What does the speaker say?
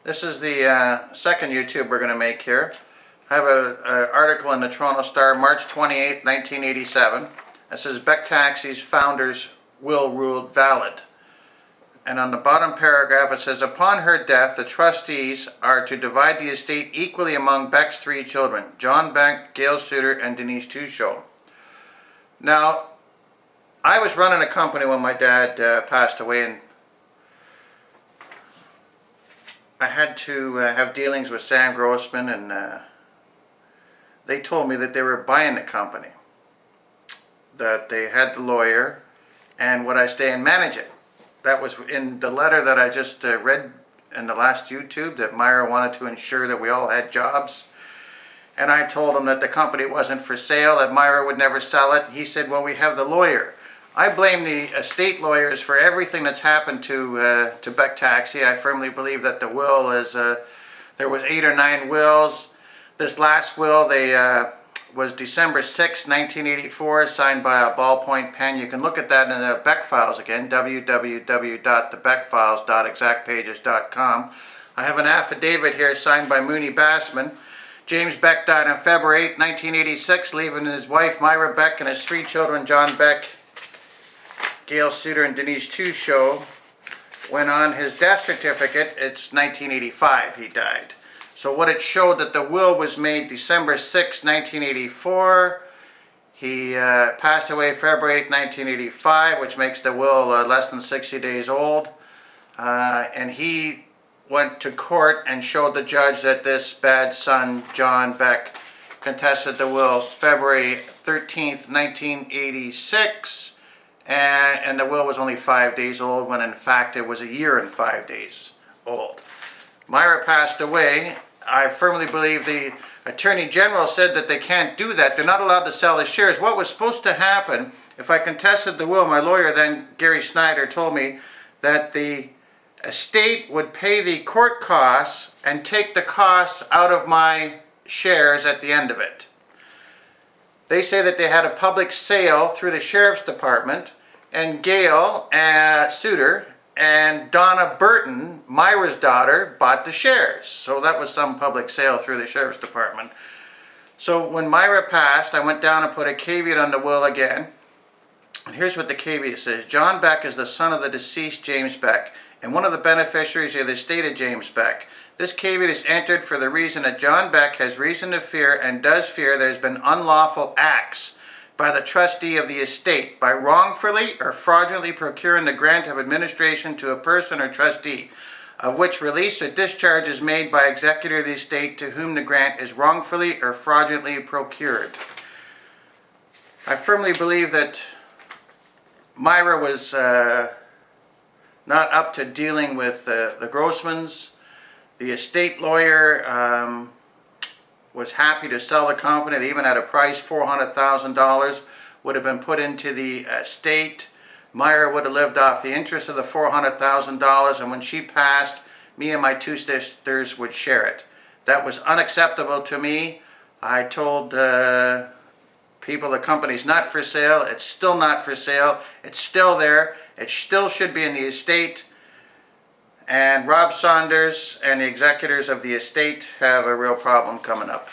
This is the second YouTube we're going to make here. I have an article in the Toronto Star, March 28, 1987. It says, Beck Taxi's founder's will ruled valid. And on the bottom paragraph it says, upon her death, the trustees are to divide the estate equally among Beck's three children, John Beck, Gail Suter, and Denise Tushaw. Now, I was running a company when my dad passed away, and I had to have dealings with Sam Grossman, and they told me that they were buying the company, that they had the lawyer, and would I stay and manage it. That was in the letter that I just read in the last YouTube, that Myra wanted to ensure that we all had jobs. And I told him that the company wasn't for sale, that Myra would never sell it. He said, well, we have the lawyer. I blame the estate lawyers for everything that's happened to Beck Taxi. I firmly believe that the will is, there was 8 or 9 wills. This last will was December 6, 1984, signed by a ballpoint pen. You can look at that in the Beck files again, www.thebeckfiles.exactpages.com. I have an affidavit here signed by Mooney Bassman. James Beck died on February 8, 1986, leaving his wife Myra Beck and his 3 children, John Beck, Gail Suter, and Denise Tushaw. When on his death certificate, it's 1985 he died. So what it showed, that the will was made December 6, 1984. He passed away February 8, 1985, which makes the will less than 60 days old. And he went to court and showed the judge that this bad son, John Beck, contested the will February 13th, 1986. And the will was only 5 days old, when in fact it was a year and 5 days old. Myra passed away. I firmly believe the Attorney General said that they can't do that. They're not allowed to sell the shares. What was supposed to happen, if I contested the will, my lawyer then, Gary Snyder, told me that the estate would pay the court costs and take the costs out of my shares at the end of it. They say that they had a public sale through the Sheriff's Department, and Gail Suter and Donna Burton, Myra's daughter, bought the shares. So that was some public sale through the Sheriff's Department. So when Myra passed, I went down and put a caveat on the will again. And here's what the caveat says. John Beck is the son of the deceased James Beck, and one of the beneficiaries of the estate of James Beck. This caveat is entered for the reason that John Beck has reason to fear, and does fear, there has been unlawful acts by the trustee of the estate, by wrongfully or fraudulently procuring the grant of administration to a person or trustee, of which release or discharge is made by executor of the estate to whom the grant is wrongfully or fraudulently procured. I firmly believe that Myra was not up to dealing with the Grossmans. The estate lawyer was happy to sell the company. They even had a price, $400,000 would have been put into the estate. Myra would have lived off the interest of the $400,000, and when she passed, me and my 2 sisters would share it. That was unacceptable to me. I told people the company's not for sale. It's still not for sale. It's still there. It still should be in the estate. And Rob Saunders and the executors of the estate have a real problem coming up.